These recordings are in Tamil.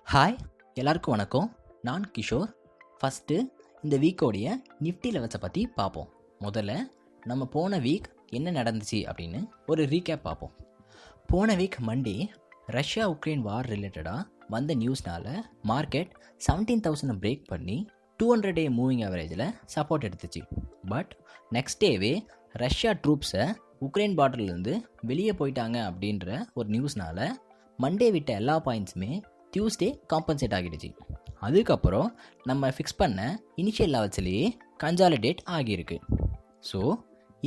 ஹாய், எல்லாருக்கும் வணக்கம். நான் கிஷோர். ஃபஸ்ட்டு இந்த வீக்கோடைய நிஃப்டி லெவல்ஸை பற்றி பார்ப்போம். முதல்ல நம்ம போன வீக் என்ன நடந்துச்சு அப்படின்னு ஒரு ரீகேப் பார்ப்போம். போன week Monday Russia Ukraine war ரிலேட்டடாக வந்த நியூஸ்னால மார்க்கெட் 17,000 பிரேக் பண்ணி 200 டே மூவிங் ஆவரேஜில் சப்போர்ட் எடுத்துச்சு. பட் நெக்ஸ்ட் டேவே ரஷ்யா ட்ரூப்ஸை உக்ரைன் பார்டர்லேருந்து வெளியே போயிட்டாங்க அப்படின்ற ஒரு நியூஸ்னால மண்டே விட்ட எல்லா பாயிண்ட்ஸுமே டியூஸ்டே காம்பன்சேட் ஆகிடுச்சு. அதுக்கப்புறம் நம்ம ஃபிக்ஸ் பண்ண இனிஷியல் லெவல்ஸ்லேயே கன்சாலிடேட் ஆகியிருக்கு. ஸோ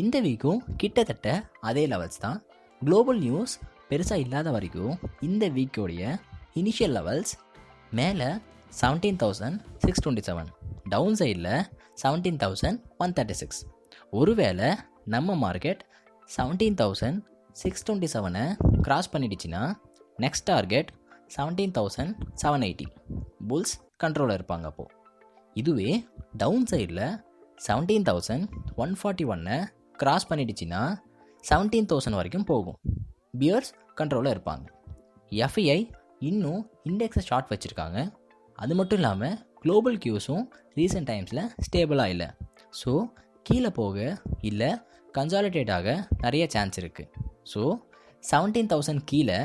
இந்த வீக்கும் கிட்டத்தட்ட அதே லெவல்ஸ் தான். குளோபல் நியூஸ் பெருசாக இல்லாத வரைக்கும் இந்த வீக்கோடைய இனிஷியல் லெவல்ஸ் மேலே 17,627, டவுன் சைடில் 17,136. ஒருவேளை நம்ம மார்க்கெட் 17,627 கிராஸ் பண்ணிடுச்சுன்னா நெக்ஸ்ட் டார்கெட் 17,780. புல்ஸ் கண்ட்ரோலில் இருப்பாங்க. அப்போது இதுவே டவுன் சைடில் 17,141 கிராஸ் பண்ணிடுச்சுன்னா 17,000 வரைக்கும் போகும். பியர்ஸ் கண்ட்ரோலில் இருப்பாங்க. எஃப்ஐஐ இன்னும் இண்டெக்ஸை ஷார்ட் வச்சுருக்காங்க. அது மட்டும் இல்லாமல் குளோபல் கியூஸும் ரீசெண்ட் டைம்ஸில் ஸ்டேபிளாக இல்லை. ஸோ கீழே போக இல்லை கன்சாலிடேட் ஆக நிறைய சான்ஸ் இருக்குது. ஸோ 17,000 கீழே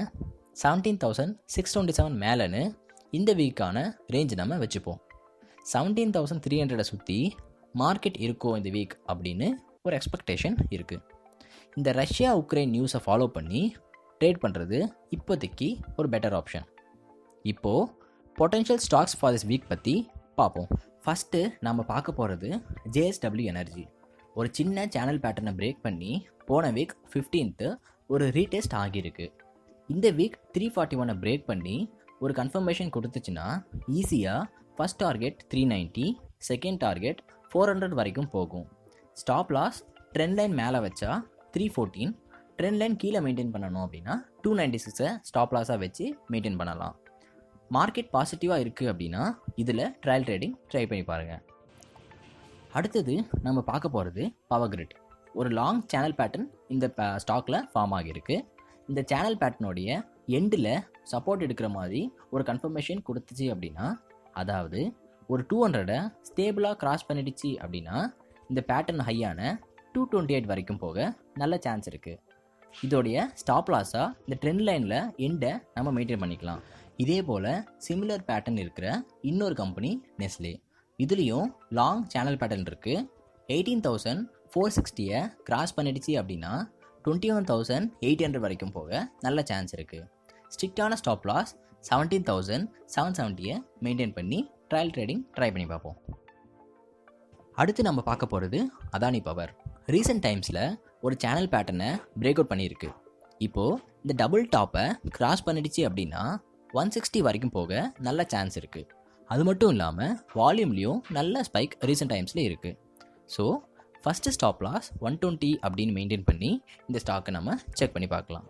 17,627 மேலேன்னு இந்த வீக்கான ரேஞ்ச் நம்ம வச்சுப்போம். 17,300 சுற்றி மார்க்கெட் இருக்கோ இந்த வீக் அப்படின்னு ஒரு எக்ஸ்பெக்டேஷன் இருக்குது. இந்த ரஷ்யா உக்ரைன் நியூஸை ஃபாலோ பண்ணி ட்ரேட் பண்ணுறது இப்போதைக்கு ஒரு பெட்டர் ஆப்ஷன். இப்போது potential stocks for this week பற்றி பார்ப்போம். ஃபஸ்ட்டு நம்ம பார்க்க போகிறது JSW எனர்ஜி. ஒரு சின்ன சேனல் பேட்டர்னை பிரேக் பண்ணி போன வீக் 15th ஒரு ரீடெஸ்ட் ஆகியிருக்கு. இந்த வீக் 341 பிரேக் பண்ணி ஒரு கன்ஃபர்மேஷன் கொடுத்துச்சுன்னா ஈஸியாக ஃபஸ்ட் டார்கெட் 390, செகண்ட் டார்கெட் 400 வரைக்கும் போகும். ஸ்டாப் லாஸ் ட்ரெண்ட் லைன் மேலே வச்சா 314, ட்ரெண்ட் லைன் கீழே மெயின்டைன் பண்ணணும் அப்படின்னா 296 ஸ்டாப் லாஸாக வச்சு மெயின்டைன் பண்ணலாம். மார்க்கெட் பாசிட்டிவாக இருக்குது அப்படின்னா இதில் ட்ரையல் ட்ரேடிங் ட்ரை பண்ணி பாருங்கள். அடுத்தது நம்ம பார்க்க போகிறது பவர் கிரிட். ஒரு லாங் சேனல் பேட்டர்ன் இந்த ஸ்டாக்கில் ஃபார்ம் ஆகியிருக்கு. இந்த சேனல் பேட்டர்னுடைய எண்டில் சப்போர்ட் எடுக்கிற மாதிரி ஒரு கன்ஃபர்மேஷன் கொடுத்துச்சு அப்படின்னா, அதாவது ஒரு 200 ஸ்டேபிளாக கிராஸ் பண்ணிடுச்சு அப்படின்னா இந்த பேட்டர்ன் ஹையான 228 வரைக்கும் போக நல்ல சான்ஸ் இருக்குது. இதோடைய ஸ்டாப் லாஸாக இந்த ட்ரெண்ட் லைனில் எண்டை நம்ம மெயின்டைன் பண்ணிக்கலாம். இதே போல் சிமிலர் பேட்டர்ன் இருக்கிற இன்னொரு கம்பெனி நெஸ்லே. இதுலேயும் லாங் சேனல் பேட்டர்ன் இருக்குது. 18,460 கிராஸ் பண்ணிடுச்சு அப்படின்னா 21,800 வரைக்கும் போக நல்ல சான்ஸ் இருக்குது. ஸ்ட்ரிக்டான ஸ்டாப் லாஸ் 17,770 மெயின்டைன் பண்ணி ட்ரையல் ட்ரேடிங் ட்ரை பண்ணி பார்ப்போம். அடுத்து நம்ம பார்க்க போகிறது அதானி பவர். ரீசெண்ட் டைம்ஸில் ஒரு சேனல் பேட்டர்னை பிரேக் அவுட் பண்ணியிருக்கு. இப்போது இந்த டபுள் டாப்பை கிராஸ் பண்ணிடுச்சு அப்படின்னா 160 வரைக்கும் போக நல்ல சான்ஸ் இருக்குது. அது மட்டும் இல்லாமல் வால்யூம்லேயும் நல்ல ஸ்பைக் ரீசெண்ட் டைம்ஸில் இருக்குது. ஸோ ஃபஸ்ட்டு ஸ்டாப் லாஸ் 120 அப்படின்னு மெயின்டைன் பண்ணி இந்த ஸ்டாக்கை நம்ம செக் பண்ணி பார்க்கலாம்.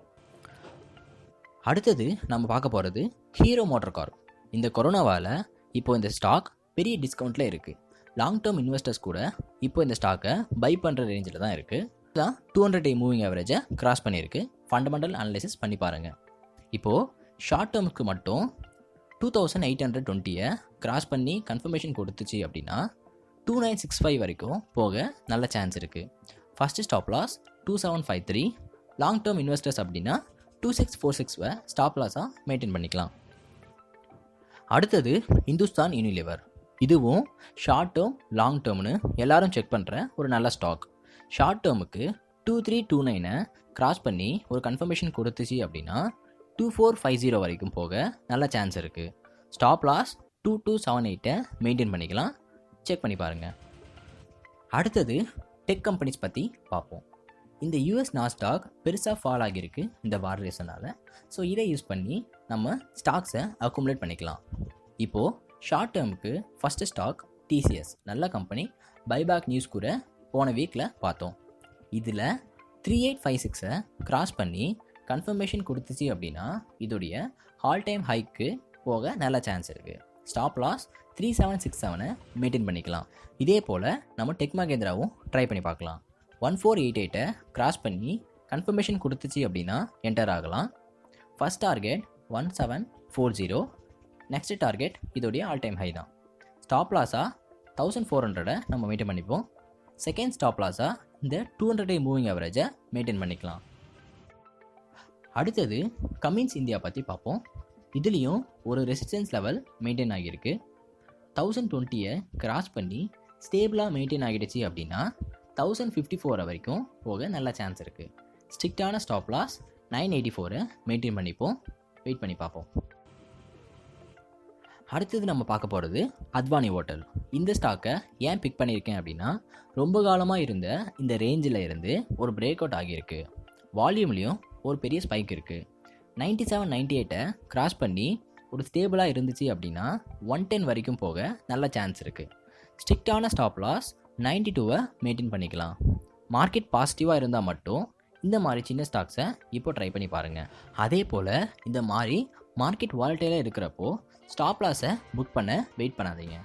அடுத்தது நம்ம பார்க்க போகிறது ஹீரோ மோட்டார் கார்ப். இந்த கொரோனாவால் இப்போ இந்த ஸ்டாக் பெரிய டிஸ்கவுண்ட்டில் இருக்குது. லாங் டேர்ம் இன்வெஸ்டர்ஸ் கூட இப்போ இந்த ஸ்டாக்கை பை பண்ணுற ரேஞ்சில் தான் இருக்குது. இதுதான் 200 டே மூவிங் ஆவரேஜை கிராஸ் பண்ணியிருக்கு. ஃபண்டமெண்டல் அனலைசிஸ் பண்ணி பாருங்கள். இப்போது ஷார்ட் டேர்முக்கு மட்டும் 2,820 கிராஸ் பண்ணி கன்ஃபர்மேஷன் கொடுத்துச்சு அப்படின்னா 2,965 வரைக்கும் போக நல்ல சான்ஸ் இருக்குது. First stop loss 2,753. Long term investors அப்படின்னா 2,646 ஸ்டாப் லாஸாக மெயின்டைன் பண்ணிக்கலாம். அடுத்தது இந்துஸ்தான் யூனிலிவர். இதுவும் ஷார்ட் டேர்ம் லாங் டேர்ம்னு எல்லாரும் செக் பண்ணுற ஒரு நல்ல ஸ்டாக். ஷார்ட் டேர்முக்கு 2,329 கிராஸ் பண்ணி ஒரு கன்ஃபர்மேஷன் கொடுத்துச்சு அப்படின்னா 2,450 வரைக்கும் போக நல்ல சான்ஸ் இருக்குது. ஸ்டாப் லாஸ் 2,278 மெயின்டைன் பண்ணிக்கலாம். செக் பண்ணி பாருங்கள். அடுத்தது டெக் கம்பெனிஸ் பற்றி பார்ப்போம். இந்த US நாஸ்டாக் பெருசாக ஃபால் ஆகியிருக்கு இந்த வார் ரீசனால். ஸோ இதை யூஸ் பண்ணி நம்ம ஸ்டாக்ஸை அக்குமுலேட் பண்ணிக்கலாம். இப்போது ஷார்ட் டேர்முக்கு ஃபஸ்ட்டு ஸ்டாக் TCS. நல்ல கம்பெனி. பைபேக் நியூஸ் கூட போன வீக்கில் பார்த்தோம். இதில் 3,856 கிராஸ் பண்ணி கன்ஃபர்மேஷன் கொடுத்துச்சு அப்படின்னா இதோடைய ஆல் டைம் ஹைக்கு போக நல்ல சான்ஸ் இருக்குது. ஸ்டாப் லாஸ் 3,767 மெயின்டைன் பண்ணிக்கலாம். இதே போல் நம்ம டெக் மகேந்திராவும் ட்ரை பண்ணி பார்க்கலாம். 1,488 கிராஸ் பண்ணி கன்ஃபர்மேஷன் கொடுத்துச்சு அப்படின்னா என்டர் ஆகலாம். ஃபஸ்ட் டார்கெட் 1,740, நெக்ஸ்ட் டார்கெட் இதோடைய ஆல் டைம் ஹை தான். ஸ்டாப் லாஸாக 1400 நம்ம மெயின்டைன் பண்ணிப்போம். செகண்ட் ஸ்டாப் லாஸாக இந்த 200 டே மூவிங் ஆவரேஜை மெயின்டைன் பண்ணிக்கலாம். அடுத்தது கமின்ஸ் இந்தியா பற்றி பார்ப்போம். இதுலேயும் ஒரு ரெசிஸ்டன்ஸ் லெவல் மெயின்டைன் ஆகியிருக்கு. 1020 கிராஸ் பண்ணி ஸ்டேபிளாக மெயின்டைன் ஆகிடுச்சு அப்படின்னா 1054 வரைக்கும் போக நல்ல சான்ஸ் இருக்குது. ஸ்ட்ரிக்டான ஸ்டாப் லாஸ் 984 மெயின்டைன் பண்ணிப்போம். வெயிட் பண்ணி பார்ப்போம். அடுத்தது நம்ம பார்க்க போகிறது அத்வானி ஹோட்டல். இந்த ஸ்டாக்கை ஏன் பிக் பண்ணியிருக்கேன் அப்படின்னா, ரொம்ப காலமாக இருந்த இந்த ரேஞ்சில் இருந்து ஒரு பிரேக் அவுட் ஆகியிருக்கு. வால்யூம்லேயும் ஒரு பெரிய ஸ்பைக் இருக்குது. 97, 98 கிராஸ் பண்ணி ஒரு ஸ்டேபிளாக இருந்துச்சு அப்படின்னா 110 வரைக்கும் போக நல்ல சான்ஸ் இருக்குது. ஸ்ட்ரிக்டான ஸ்டாப் லாஸ் 92 மெயின்டைன் பண்ணிக்கலாம். மார்க்கெட் பாசிட்டிவாக இருந்தால் மட்டும் இந்த மாதிரி சின்ன ஸ்டாக்ஸை இப்போ ட்ரை பண்ணி பாருங்கள். அதே போல் இந்த மாதிரி மார்க்கெட் வாலட்டைலாக இருக்கிறப்போ ஸ்டாப் லாஸை புக் பண்ண வெயிட் பண்ணாதீங்க.